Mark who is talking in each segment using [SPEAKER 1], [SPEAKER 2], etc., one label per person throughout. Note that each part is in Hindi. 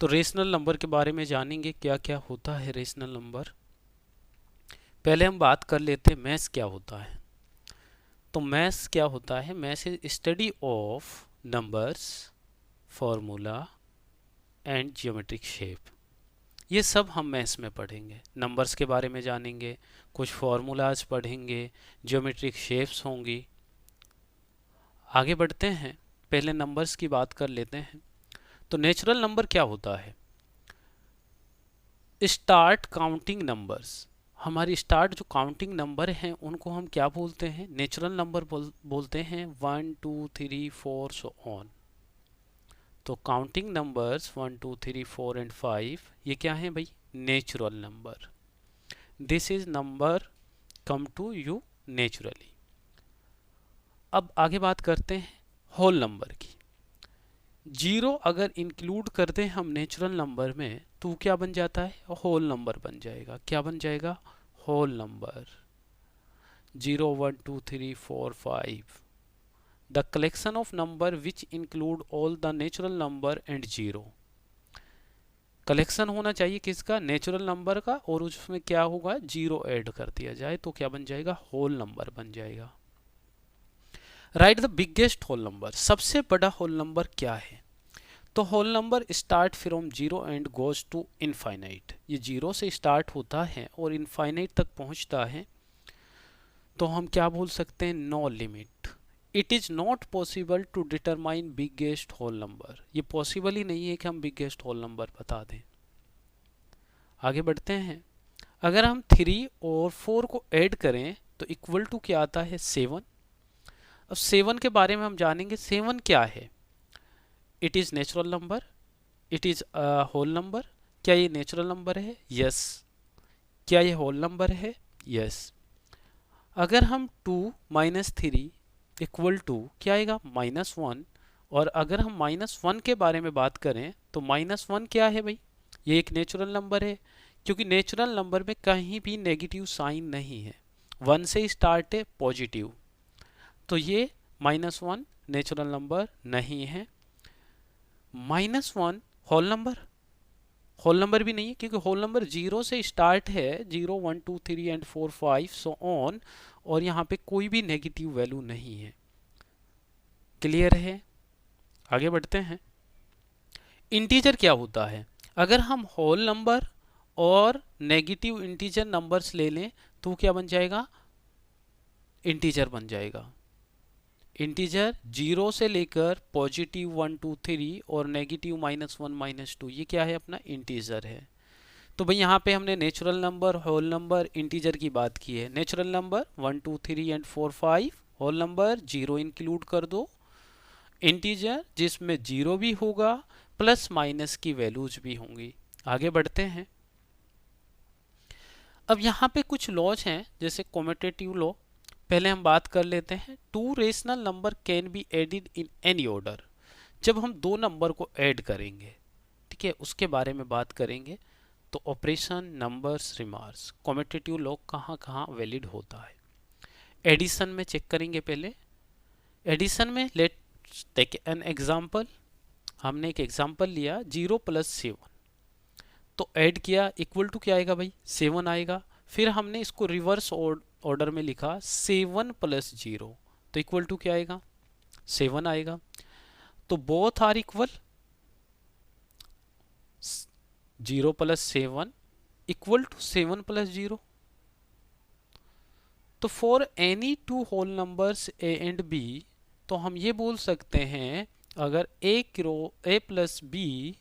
[SPEAKER 1] तो रेशनल नंबर के बारे में जानेंगे क्या क्या होता है रेशनल नंबर। पहले हम बात कर लेते हैं मैथ्स क्या होता है। तो मैथ्स क्या होता है? Maths is study of numbers, formula and geometric shape. ये सब हम मैथ्स में पढ़ेंगे। नंबर्स के बारे में जानेंगे, कुछ फॉर्मूलाज पढ़ेंगे, जियोमेट्रिक शेप्स होंगी। आगे बढ़ते हैं, पहले नंबर्स की बात कर लेते हैं। तो नेचुरल नंबर क्या होता है? Start counting numbers. हमारी स्टार्ट जो काउंटिंग नंबर हैं उनको हम क्या बोलते हैं? नेचुरल नंबर बोलते हैं। 1 2 3 4 सो ऑन। तो काउंटिंग नंबर्स 1 2 3 4 एंड 5 ये क्या है भाई? Natural number. This is number come to you naturally. अब आगे बात करते हैं होल नंबर की। जीरो अगर इंक्लूड कर दें हम नेचुरल नंबर में तो क्या बन जाता है? होल नंबर बन जाएगा। क्या बन जाएगा? Whole number. 0 1 2 3 4 5 the collection of number which include all the natural number and zero. Collection होना चाहिए किसका? नेचुरल नंबर का, और उसमें क्या होगा? जीरो ऐड कर दिया जाए तो क्या बन जाएगा? होल नंबर बन जाएगा। Right the biggest whole number. सबसे बड़ा होल नंबर क्या है? तो whole number start from zero and goes to infinite. ये जीरो से स्टार्ट होता है और इनफाइनाइट तक पहुंचता है। तो हम क्या बोल सकते हैं? No limit. It is not possible to determine biggest whole number. ये पॉसिबल ही नहीं है कि हम बिगेस्ट होल नंबर बता दें। आगे बढ़ते हैं। अगर हम 3 और 4 को ऐड करें तो इक्वल टू क्या आता है? 7। अब 7 के बारे में हम जानेंगे। 7 क्या है? It is natural number, it is whole number. क्या ये नेचुरल नंबर है? यस। क्या ये होल नंबर है? यस। अगर हम 2 माइनस 3 इक्वल टू क्या आएगा? -1। और अगर हम -1 के बारे में बात करें तो -1 क्या है भाई? ये एक नेचुरल नंबर है, क्योंकि नेचुरल नंबर में कहीं भी नेगेटिव साइन नहीं है। 1 से स्टार्ट है, पॉजिटिव। तो ये -1 नेचुरल नंबर नहीं है। -1 होल नंबर? होल नंबर भी नहीं है, क्योंकि होल नंबर जीरो से स्टार्ट है। 0 1 2 3 एंड 4 5 सो ऑन, और यहाँ पे कोई भी नेगेटिव वैल्यू नहीं है। क्लियर है? आगे बढ़ते हैं। इंटीजर क्या होता है? अगर हम होल नंबर और नेगेटिव इंटीजर नंबर्स ले लें तो क्या बन जाएगा? इंटीजर बन जाएगा। इंटीजर जीरो से लेकर पॉजिटिव 1 2 3 और नेगेटिव -1 -2, ये क्या है? अपना इंटीजर है। तो भाई यहाँ पे हमने natural number, whole number, integer की बात की है। Natural number 1 2 3 and 4 5, whole number zero include कर दो, इंटीजर जिसमें जीरो भी होगा प्लस माइनस की वैल्यूज भी होंगी। आगे बढ़ते हैं। अब यहाँ पे कुछ लॉज हैं, जैसे कॉम्यूटेटिव लॉ। पहले हम बात कर लेते हैं। Two rational number can be added in any order. जब हम दो नंबर को ऐड करेंगे, ठीक है, उसके बारे में बात करेंगे। तो operation, numbers, remarks, commutative law कहाँ कहाँ वैलिड होता है? एडिशन में चेक करेंगे पहले। एडिशन में लेट्स टेक एन एग्जांपल। हमने एक एग्जांपल लिया, 0 + 7, तो ऐड किया, इक्वल टू क्या आएगा भाई? 7 आएगा। फिर हमने इसको रिवर्स ऑर्डर में लिखा, 7 + 0, तो इक्वल टू क्या आएगा? 7 आएगा। तो both are equal, 0 + 7 equal to 7 + 0। तो for any two whole numbers A and B, तो हम ये बोल सकते हैं अगर A + B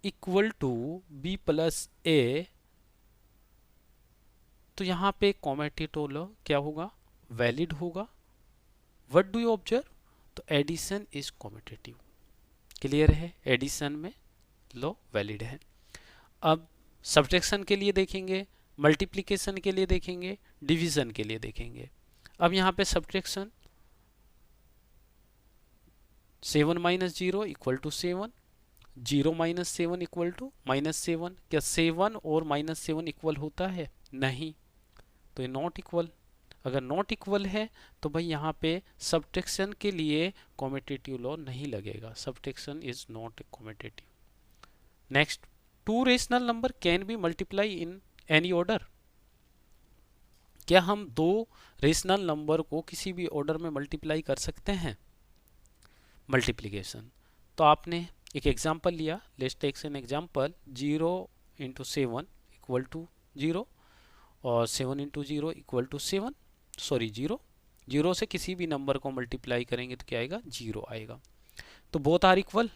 [SPEAKER 1] equal to B + A, तो यहाँ पे कॉम्यूटेटिव लॉ क्या होगा? वैलिड होगा। What do you observe? तो एडिशन इज कॉम्यूटेटिव। क्लियर है? एडिशन में लॉ वैलिड है। अब सब्ट्रैक्शन के लिए देखेंगे, मल्टीप्लिकेशन के लिए देखेंगे, डिवीजन के लिए देखेंगे। अब यहाँ पे सब्ट्रैक्शन, 7 - 0 = 7, 0 - 7 = -7। क्या 7 और -7 इक्वल होता है? नहीं, तो ये नॉट इक्वल। अगर नॉट इक्वल है तो भाई यहाँ पे सब्ट्रैक्शन के लिए कॉम्यूटेटिव लॉ नहीं लगेगा। Subtraction is not a commutative. Next, two rational number can be multiply in any order. क्या हम दो रेशनल नंबर को किसी भी ऑर्डर में मल्टीप्लाई कर सकते हैं? मल्टीप्लिकेशन। तो आपने एक एग्जांपल लिया, let's take an example, 0 into 7 equal to 0 और 7 इंटू 0 इक्वल टू 7, सॉरी 0। 0 से किसी भी नंबर को मल्टीप्लाई करेंगे तो क्या आएगा? 0 आएगा। तो बोथ आर इक्वल।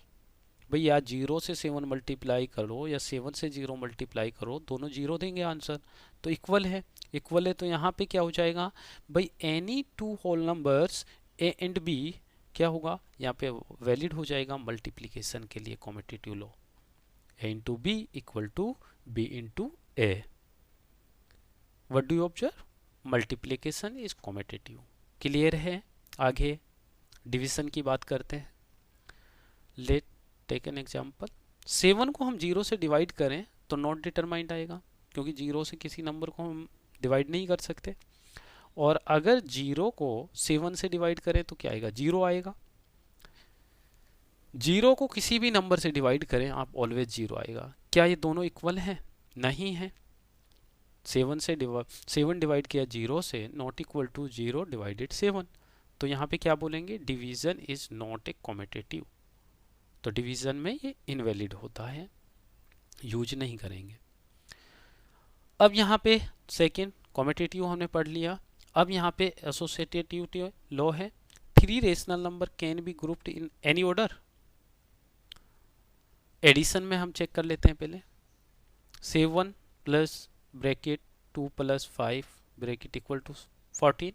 [SPEAKER 1] भैया 0 से 7 मल्टीप्लाई करो या 7 से 0 मल्टीप्लाई करो, दोनों 0 देंगे आंसर, तो इक्वल है। इक्वल है तो यहाँ पे क्या हो जाएगा भाई? Any two whole numbers A and B क्या होगा यहाँ पे? वैलिड हो जाएगा मल्टीप्लिकेशन के लिए commutative law. A into B equal to B into A. What do you observe? Multiplication is commutative. Clear है? आगे डिवीजन की बात करते हैं। लेट टेक एन एग्जांपल, 7 को हम 0 से डिवाइड करें तो नॉट डिटरमाइंड आएगा, क्योंकि 0 से किसी नंबर को हम डिवाइड नहीं कर सकते। और अगर 0 को 7 से डिवाइड करें तो क्या आएगा? 0 आएगा। 0 को किसी भी नंबर से डिवाइड करें आप, ऑलवेज 0 आएगा। क्या ये दोनों इक्वल हैं? नहीं है। 7 डिवाइड किया 0 से, नॉट इक्वल टू 0 डिवाइडेड 7। तो यहाँ पे क्या बोलेंगे? Division is not a commutative. तो डिवीजन में ये इनवैलिड होता है, यूज नहीं करेंगे। अब यहाँ पे सेकेंड कॉम्यूटेटिव हमने पढ़ लिया। अब यहाँ पे एसोसिएटिव लॉ है, 3 rational number can be grouped in any order. Addition में हम चेक कर लेते हैं पहले। 7 plus bracket 2 plus 5 bracket equal to 14।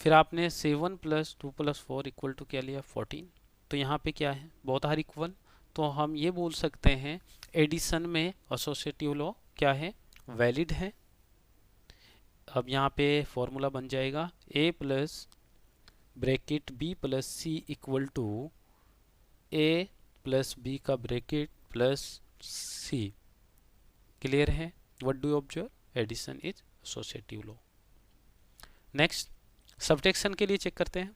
[SPEAKER 1] फिर आपने 7 प्लस 2 प्लस 4 इक्वल टू क्या लिया? 14। तो यहाँ पे क्या है? Both are equal. तो हम ये बोल सकते हैं एडिशन में एसोसिएटिव लॉ क्या है? वैलिड है। अब यहाँ पे फॉर्मूला बन जाएगा a plus bracket b plus C equal to a plus b का ब्रैकेट प्लस c। क्लियर है? What do you observe? Addition is associative law. Next, subtraction के लिए चेक करते हैं।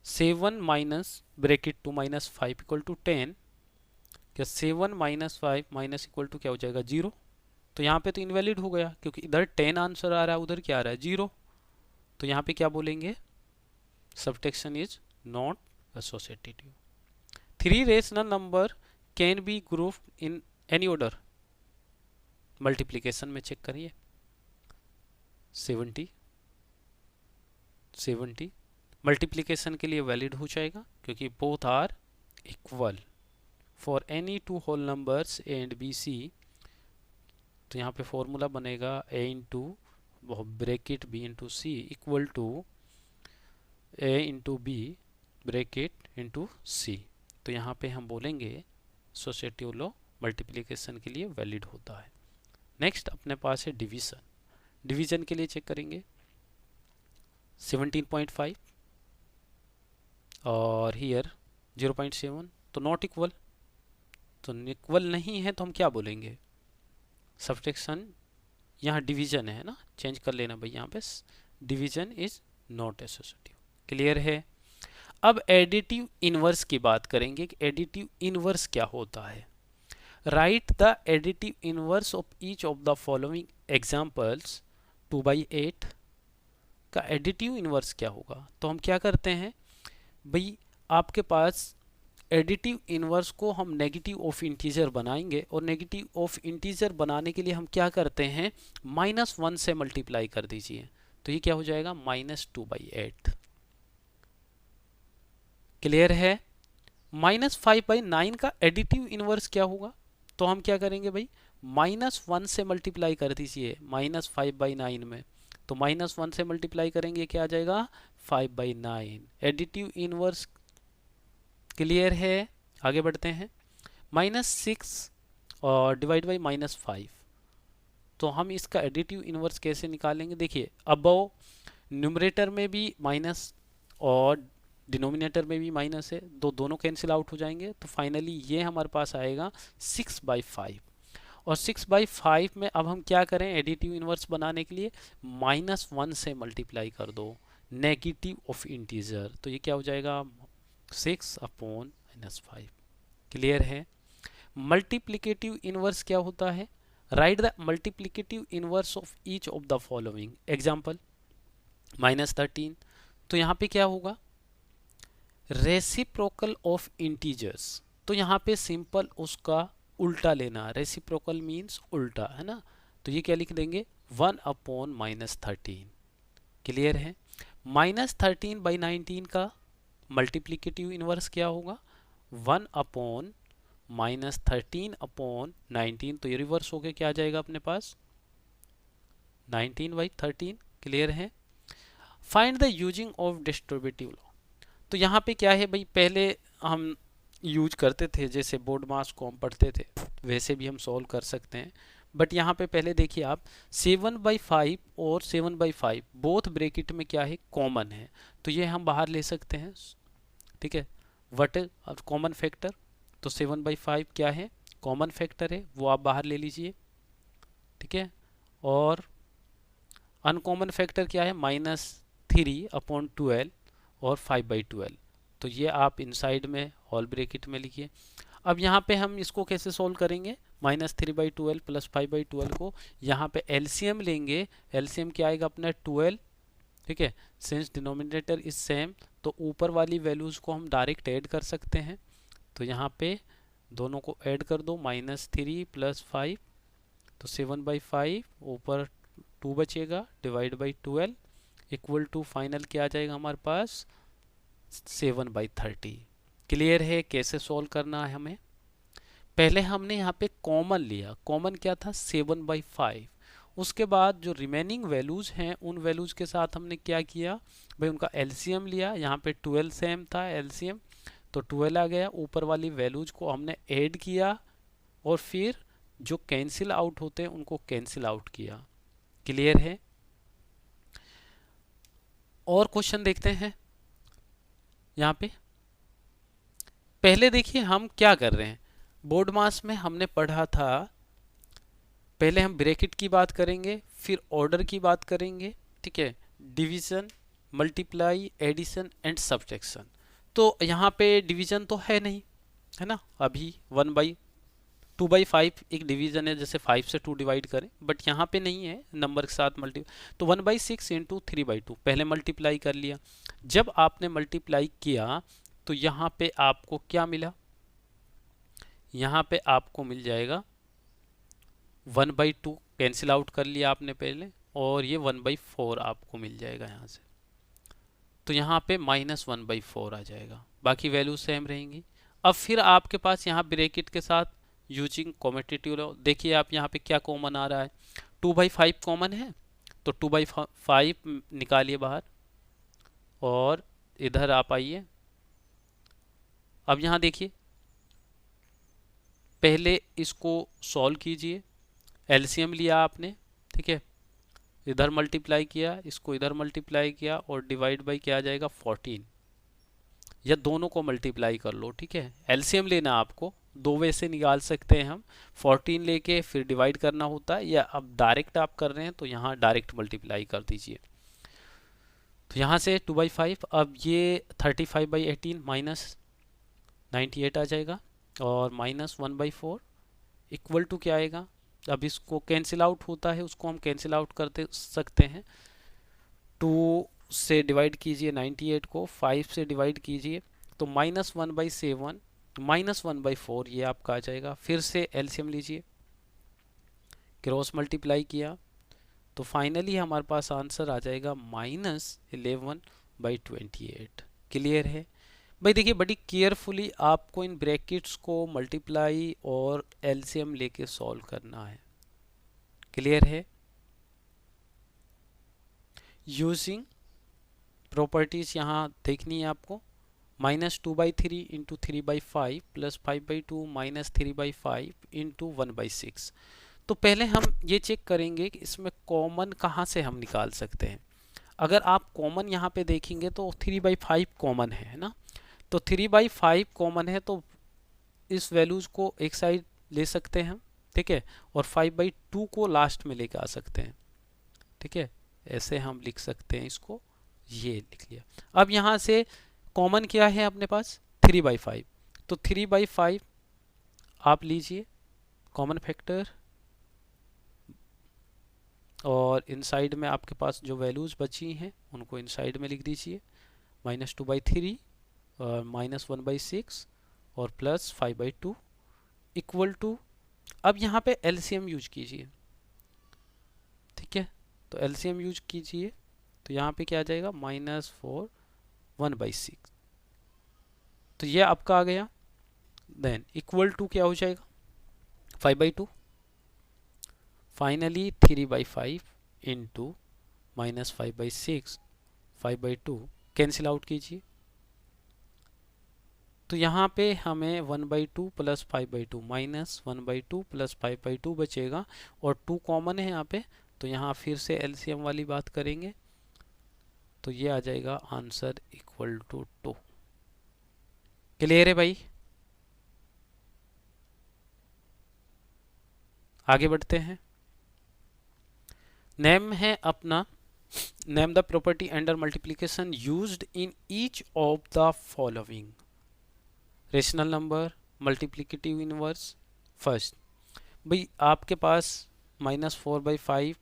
[SPEAKER 1] 7 minus bracket 2 minus 5 equal to 10। क्या 7 माइनस 5 माइनस इक्वल टू क्या हो जाएगा? 0। तो यहाँ पे तो इनवैलिड हो गया, क्योंकि इधर 10 आंसर आ रहा है, उधर क्या आ रहा है? 0। तो यहाँ पे क्या बोलेंगे? Subtraction is not associative. 3 rational number can be grouped in any order. Multiplication में चेक करिए, 70 मल्टीप्लिकेशन के लिए वैलिड हो जाएगा, क्योंकि both are equal for any two whole numbers A and B C. तो यहाँ पे फॉर्मूला बनेगा a into bracket b into C equal to a into B bracket into C. तो यहाँ पे हम बोलेंगे एसोसिएटिव लॉ मल्टीप्लिकेशन के लिए वैलिड होता है। नेक्स्ट अपने पास है डिवीजन। डिवीजन के लिए चेक करेंगे, 17.5 और हियर 0.7, तो नॉट इक्वल। तो इक्वल नहीं है तो हम क्या बोलेंगे? सब्ट्रैक्शन, यहाँ डिवीजन है ना, चेंज कर लेना भाई, यहाँ पे division is not associative. Clear है? अब एडिटिव इनवर्स की बात करेंगे कि एडिटिव इनवर्स क्या होता है। Right the additive inverse of each of the following examples. 2/8 का एडिटिव इनवर्स क्या होगा? तो हम क्या करते हैं भाई, आपके पास एडिटिव इनवर्स को हम नेगेटिव ऑफ इंटीजर बनाएंगे, और नेगेटिव ऑफ इंटीजर बनाने के लिए हम क्या करते हैं? -1 से मल्टीप्लाई कर दीजिए, तो ये क्या हो जाएगा? -2/8। क्लियर है? -5/9 का एडिटिव इनवर्स क्या होगा? तो हम क्या करेंगे भाई, -1 से मल्टीप्लाई कर दीजिए -5/9 में, तो -1 से मल्टीप्लाई करेंगे क्या आ जाएगा? 5/9 एडिटिव इनवर्स। क्लियर है? आगे बढ़ते हैं। -6 और डिवाइड बाई -5, तो हम इसका एडिटिव इनवर्स कैसे निकालेंगे? देखिए, अबव न्यूमरेटर में भी माइनस और डिनोमिनेटर में भी माइनस है, दोनों कैंसिल आउट हो जाएंगे, तो फाइनली ये हमारे पास आएगा 6/5। और 6/5 में अब हम क्या करें एडिटिव इनवर्स बनाने के लिए? -1 से मल्टीप्लाई कर दो नेगेटिव ऑफ इंटीजर, तो ये क्या हो जाएगा? 6/-5। क्लियर है। मल्टीप्लिकेटिव इनवर्स क्या होता है? Right the multiplicative inverse of each of the following. Example -13, तो यहाँ पे क्या होगा? रेसिप्रोकल ऑफ इंटीजर्स, तो यहाँ पे सिंपल उसका उल्टा लेना, रेसिप्रोकल मीन्स उल्टा, है ना। तो ये क्या लिख देंगे? 1/-13। क्लियर है। -13/19 का मल्टीप्लिकेटिव इनवर्स क्या होगा? 1/-13/19, तो ये रिवर्स होके क्या आ जाएगा अपने पास? 19/13। क्लियर है। Find the using of distributive law, तो यहाँ पे क्या है भाई, पहले हम यूज करते थे, जैसे बोर्ड मास को हम पढ़ते थे वैसे भी हम सॉल्व कर सकते हैं, बट यहाँ पे पहले देखिए आप 7/5 और 7/5 बोथ ब्रैकेट में क्या है? कॉमन है, तो ये हम बाहर ले सकते हैं। ठीक है, व्हाट इज कॉमन फैक्टर? तो 7/5 क्या है? कॉमन फैक्टर है, वो आप बाहर ले लीजिए। ठीक है, और अनकॉमन फैक्टर क्या है? -3/12 और 5/12, तो ये आप इनसाइड में होल ब्रैकेट में लिखिए। अब यहाँ पे हम इसको कैसे सोल्व करेंगे? -3/12 प्लस 5/12 को यहाँ पे एलसीएम लेंगे। एलसीएम क्या आएगा अपना? 12। ठीक है, सिंस डिनोमिनेटर इज सेम, तो ऊपर वाली वैल्यूज को हम डायरेक्ट ऐड कर सकते हैं, तो यहाँ पे दोनों को ऐड कर दो, -3 + 5, तो 7/5, ऊपर 2 बचेगा, divide by 12 equal to final क्या आ जाएगा हमारे पास? 7/30। क्लियर है कैसे सॉल्व करना है हमें? पहले हमने यहाँ पे कॉमन लिया, कॉमन क्या था? 7/5। उसके बाद जो रिमेनिंग वैल्यूज हैं उन वैल्यूज के साथ हमने क्या किया भाई? उनका एलसीएम लिया। यहाँ पे 12 सेम था एलसीएम, तो 12 आ गया। ऊपर वाली वैल्यूज को हमने ऐड किया और फिर जो कैंसिल आउट होते हैं उनको कैंसिल आउट किया। क्लियर है। और क्वेश्चन देखते हैं। यहाँ पे पहले देखिए हम क्या कर रहे हैं, बोर्ड मास में हमने पढ़ा था, पहले हम ब्रैकेट की बात करेंगे, फिर ऑर्डर की बात करेंगे। ठीक है, division, multiply, addition and subtraction. तो यहाँ पे डिवीजन तो है नहीं, है ना, अभी 2/5 एक डिवीजन है, जैसे 5 से 2 डिवाइड करें, बट यहाँ पे नहीं है नंबर के साथ मल्टी, तो 1/6 इंटू 3/2 पहले मल्टीप्लाई कर लिया। जब आपने मल्टीप्लाई किया तो यहाँ पे आपको क्या मिला? यहाँ पे आपको मिल जाएगा 1/2, कैंसिल आउट कर लिया आपने पहले, और ये 1/4 आपको मिल जाएगा यहाँ से, तो यहाँ पे -1/4 आ जाएगा, बाकी वैल्यू सेम रहेंगी। अब फिर आपके पास यहाँ ब्रैकेट के साथ यूजिंग कॉम्यूटेटिव लॉ, देखिए आप यहाँ पे क्या कॉमन आ रहा है? 2/5 कॉमन है, तो 2/5 निकालिए बाहर और इधर आप आइए। अब यहाँ देखिए, पहले इसको सॉल्व कीजिए, एलसीएम लिया आपने, ठीक है, इधर मल्टीप्लाई किया, इसको इधर मल्टीप्लाई किया और डिवाइड बाई क्या आ जाएगा? 14, या दोनों को मल्टीप्लाई कर लो। ठीक है, एलसीएम लेना आपको, दो वे से निकाल सकते हैं हम, 14 लेके फिर डिवाइड करना होता है, या अब डायरेक्ट आप कर रहे हैं तो यहाँ डायरेक्ट मल्टीप्लाई कर दीजिए। तो यहाँ से 2/5, अब ये 35/18 -98 आ जाएगा, और -1/4 इक्वल टू क्या आएगा? अब इसको कैंसिल आउट होता है, उसको हम कैंसिल आउट करते सकते हैं। 2 से डिवाइड कीजिए 98 को, 5 से डिवाइड कीजिए, तो -1/7 -1/4 ये आपका आ जाएगा। फिर से एलसीएम लीजिए, क्रॉस मल्टीप्लाई किया, तो फाइनली हमारे पास आंसर आ जाएगा -11/28। क्लियर है भाई? देखिए बड़ी केयरफुली आपको इन ब्रैकेट्स को मल्टीप्लाई और एलसीएम लेके सॉल्व करना है। क्लियर है। यूजिंग प्रॉपर्टीज यहाँ देखनी है आपको, -2/3 इंटू 3/5 प्लस 5/2 -3/5 इंटू 1/6। तो पहले हम ये चेक करेंगे कि इसमें कॉमन कहाँ से हम निकाल सकते हैं। अगर आप कॉमन यहाँ पे देखेंगे तो 3/5 कॉमन है ना, तो 3/5 कॉमन है, तो इस वैल्यूज को एक साइड ले सकते हैं हम, ठीक है, और 5/2 को लास्ट में लेके आ सकते हैं। ठीक है, ऐसे हम लिख सकते हैं इसको, ये लिख लिया। अब यहाँ से कॉमन क्या है अपने पास? 3/5, तो 3/5 आप लीजिए कॉमन फैक्टर और इनसाइड में आपके पास जो वैल्यूज़ बची हैं उनको इनसाइड में लिख दीजिए, -2/3 और -1/6 और +5/2 इक्वल टू, अब यहाँ पे एलसीएम यूज कीजिए, ठीक है। तो एलसीएम यूज कीजिए तो यहाँ पे क्या आ जाएगा, -4 1/6, तो ये आपका आ गया। देन इक्वल टू क्या हो जाएगा, 5/2, फाइनली 3/5 इंटू -5/6, 5/2 कैंसिल आउट कीजिए, तो यहाँ पे हमें 1/2 + 5/2 -1/2 + 5/2 बचेगा और 2 कॉमन है यहाँ पे, तो यहाँ फिर से एलसीएम वाली बात करेंगे, तो ये आ जाएगा आंसर इक्वल टू 2। क्लियर है भाई? आगे बढ़ते हैं। नेम है अपना, name the property under multiplication used in each of the following, rational number, multiplicative inverse. First भाई आपके पास -4/5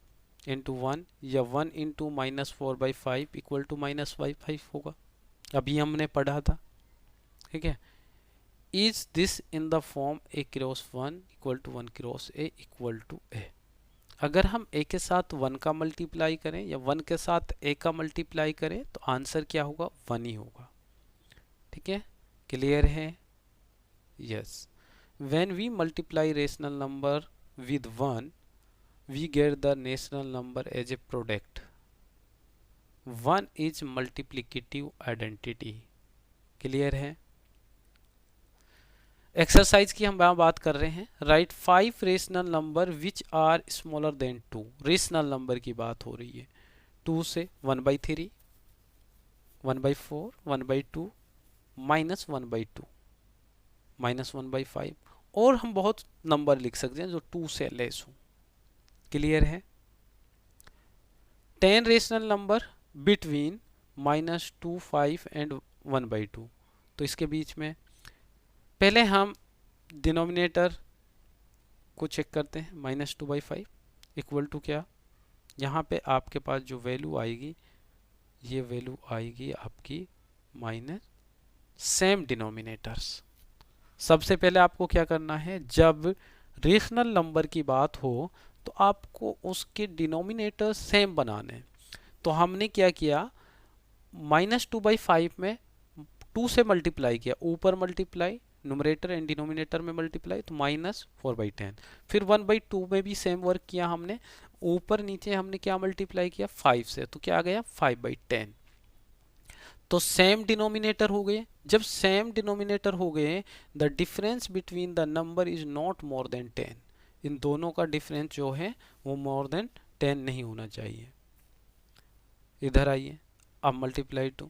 [SPEAKER 1] इंटू 1 या 1 इंटू -4/5 इक्वल टू -5 होगा, अभी हमने पढ़ा था, ठीक है। Is this in the form a cross 1 equal to 1 cross a equal to a। अगर हम a के साथ 1 का मल्टीप्लाई करें या 1 के साथ a का मल्टीप्लाई करें तो आंसर क्या होगा, 1 ही होगा, ठीक है। क्लियर है? Yes. When we multiply rational number with 1, we get the rational number as a product. 1 is multiplicative identity. Clear है? एक्सरसाइज की हम बात कर रहे हैं। Write 5 rational number which are smaller than 2। Rational number की बात हो रही है। 2 से 1/3, 1/4, 1/2, -1/2, -1/5, और हम बहुत नंबर लिख सकते हैं जो 2 से लेस हो। क्लियर है? 10 रेशनल नंबर बिटवीन -2, 5 एंड 1/2। तो इसके बीच में पहले हम डिनोमिनेटर को चेक करते हैं। -2/5 इक्वल टू क्या, यहाँ पे आपके पास जो वैल्यू आएगी ये वैल्यू आएगी आपकी माइनस सेम डिनोमिनेटर्स। सबसे पहले आपको क्या करना है, जब रेशनल नंबर की बात हो तो आपको उसके डिनोमिनेटर सेम बनाने। तो हमने क्या किया, -2/5 में 2 से मल्टीप्लाई किया, ऊपर मल्टीप्लाई, न्यूमरेटर एंड डिनोमिनेटर में मल्टीप्लाई, तो -4/10। फिर 1/2 में भी सेम वर्क किया हमने, ऊपर नीचे हमने क्या मल्टीप्लाई किया, 5 से, तो क्या आ गया 5/10। तो सेम डिनोमिनेटर हो गए। जब सेम डिनोमिनेटर हो गए, the difference between the number is not more than 10। इन दोनों का डिफरेंस जो है वो मोर देन 10 नहीं होना चाहिए। इधर आइए, अब मल्टीप्लाई 2,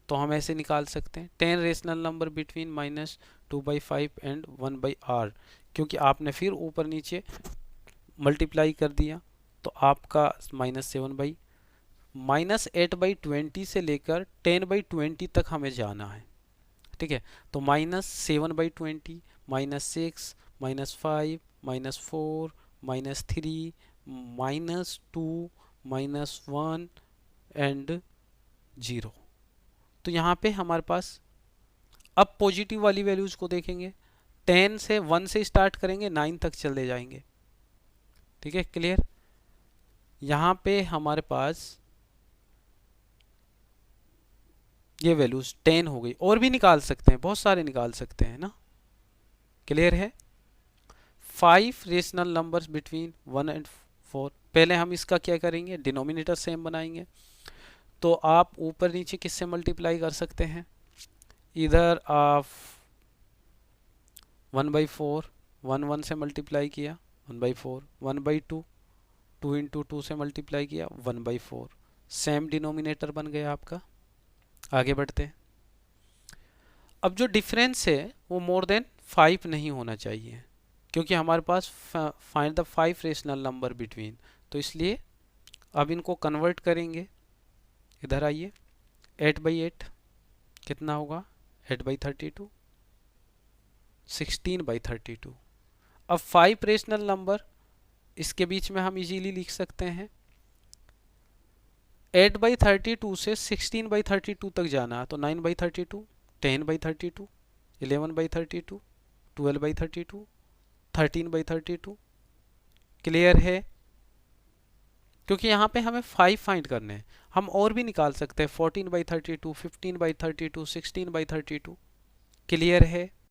[SPEAKER 1] तो हम ऐसे निकाल सकते हैं 10 rational number between -2/5 and 1/r, क्योंकि आपने फिर ऊपर नीचे मल्टीप्लाई कर दिया, तो आपका -7/, -8/20 से लेकर 10/20 तक हमें जाना है, ठीक है। तो -7/20, -6, -5, -4, -3, -2, -1 एंड 0। तो यहाँ पे हमारे पास अब पॉजिटिव वाली वैल्यूज को देखेंगे। 10 से 1 से स्टार्ट करेंगे, 9 तक चले जाएंगे, ठीक है। क्लियर? यहाँ पे हमारे पास ये वैल्यूज 10 हो गई, और भी निकाल सकते हैं, बहुत सारे निकाल सकते हैं ना। क्लियर है? 5 रेशनल नंबर्स बिटवीन 1 एंड 4। पहले हम इसका क्या करेंगे, डिनोमिनेटर सेम बनाएंगे। तो आप ऊपर नीचे किससे मल्टीप्लाई कर सकते हैं, इधर आप 1/4, 1 से मल्टीप्लाई किया 1/4, 1/2, 2 इंटू 2 से मल्टीप्लाई किया 1/4, सेम डिनोमिनेटर बन गया आपका। आगे बढ़ते हैं। अब जो डिफरेंस है वो मोर देन 5 नहीं होना चाहिए, क्योंकि हमारे पास find the 5 rational number between, तो इसलिए अब इनको कन्वर्ट करेंगे। इधर आइए, 8/8 कितना होगा, 8/32, 16/32। अब 5 रेशनल नंबर, इसके बीच में हम इजीली लिख सकते हैं 8/32 से 16/32 तक जाना है तो 9/32, 10/32, 11/32, 12/32, 13/32। क्लियर है? क्योंकि यहाँ पे हमें 5 फाइंड करने हैं, हम और भी निकाल सकते हैं 14/32, 15/32, 16/32। क्लियर है?